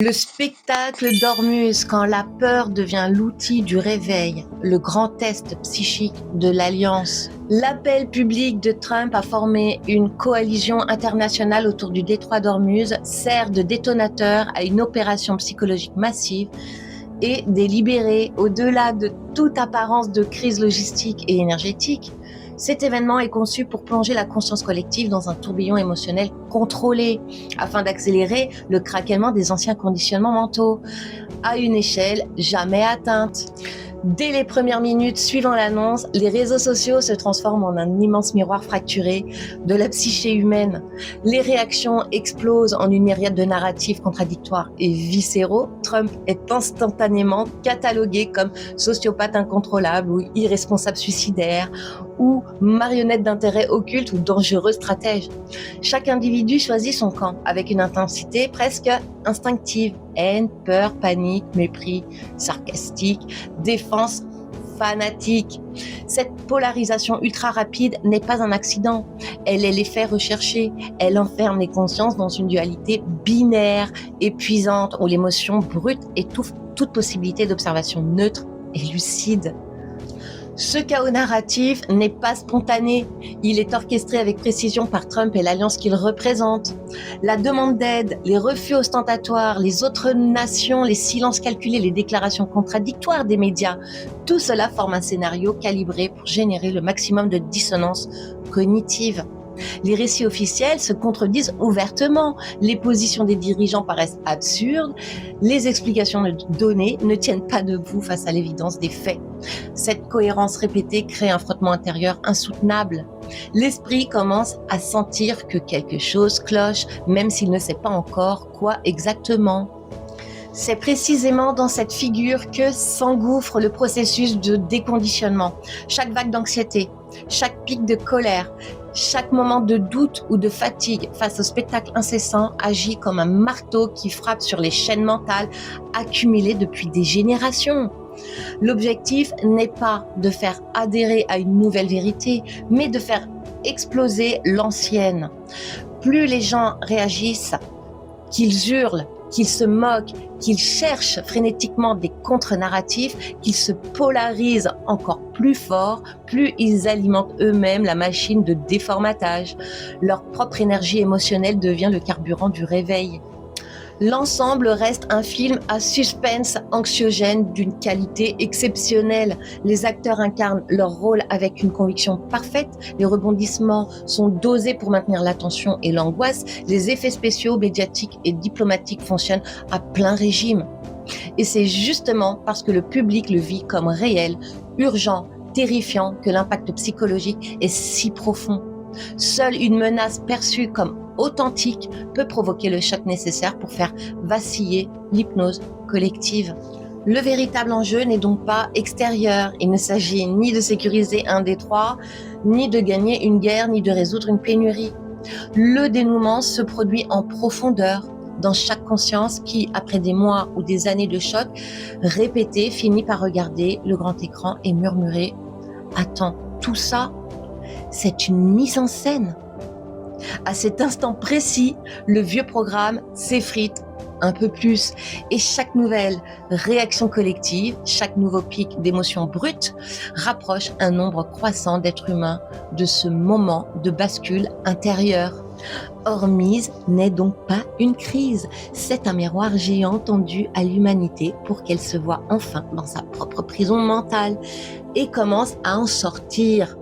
Le spectacle d'Ormuz, quand la peur devient l'outil du réveil, le grand test psychique de l'alliance. L'appel public de Trump à former une coalition internationale autour du détroit d'Ormuz sert de détonateur à une opération psychologique massive et délibérée au-delà de toute apparence de crise logistique et énergétique. Cet événement est conçu pour plonger la conscience collective dans un tourbillon émotionnel contrôlé, afin d'accélérer le craquement des anciens conditionnements mentaux, à une échelle jamais atteinte. Dès les premières minutes suivant l'annonce, les réseaux sociaux se transforment en un immense miroir fracturé de la psyché humaine. Les réactions explosent en une myriade de narratifs contradictoires et viscéraux. Trump est instantanément catalogué comme sociopathe incontrôlable ou irresponsable suicidaire ou marionnette d'intérêts occultes ou dangereux stratège. Chaque individu choisit son camp avec une intensité presque instinctive. Haine, peur, panique, mépris, sarcastique, défense fanatique. Cette polarisation ultra rapide n'est pas un accident. Elle est l'effet recherché. Elle enferme les consciences dans une dualité binaire, épuisante, où l'émotion brute étouffe toute possibilité d'observation neutre et lucide. Ce chaos narratif n'est pas spontané. Il est orchestré avec précision par Trump et l'alliance qu'il représente. La demande d'aide, les refus ostentatoires, les autres nations, les silences calculés, les déclarations contradictoires des médias, tout cela forme un scénario calibré pour générer le maximum de dissonance cognitive. Les récits officiels se contredisent ouvertement, les positions des dirigeants paraissent absurdes, les explications données ne tiennent pas debout face à l'évidence des faits. Cette cohérence répétée crée un frottement intérieur insoutenable. L'esprit commence à sentir que quelque chose cloche, même s'il ne sait pas encore quoi exactement. C'est précisément dans cette figure que s'engouffre le processus de déconditionnement. Chaque vague d'anxiété, chaque pic de colère, chaque moment de doute ou de fatigue face au spectacle incessant agit comme un marteau qui frappe sur les chaînes mentales accumulées depuis des générations. L'objectif n'est pas de faire adhérer à une nouvelle vérité, mais de faire exploser l'ancienne. Plus les gens réagissent, qu'ils hurlent, qu'ils se moquent, qu'ils cherchent frénétiquement des contre-narratifs, qu'ils se polarisent encore plus fort, plus ils alimentent eux-mêmes la machine de déformatage. Leur propre énergie émotionnelle devient le carburant du réveil. L'ensemble reste un film à suspense anxiogène d'une qualité exceptionnelle. Les acteurs incarnent leur rôle avec une conviction parfaite. Les rebondissements sont dosés pour maintenir l'attention et l'angoisse. Les effets spéciaux, médiatiques et diplomatiques fonctionnent à plein régime. Et c'est justement parce que le public le vit comme réel, urgent, terrifiant, que l'impact psychologique est si profond. Seule une menace perçue comme authentique peut provoquer le choc nécessaire pour faire vaciller l'hypnose collective. Le véritable enjeu n'est donc pas extérieur. Il ne s'agit ni de sécuriser un détroit, ni de gagner une guerre, ni de résoudre une pénurie. Le dénouement se produit en profondeur, dans chaque conscience qui, après des mois ou des années de choc répétés, finit par regarder le grand écran et murmurer « Attends, tout ça, c'est une mise en scène ». À cet instant précis, le vieux programme s'effrite un peu plus et chaque nouvelle réaction collective, chaque nouveau pic d'émotions brutes rapproche un nombre croissant d'êtres humains de ce moment de bascule intérieure. Ormuz n'est donc pas une crise, c'est un miroir géant tendu à l'humanité pour qu'elle se voie enfin dans sa propre prison mentale et commence à en sortir.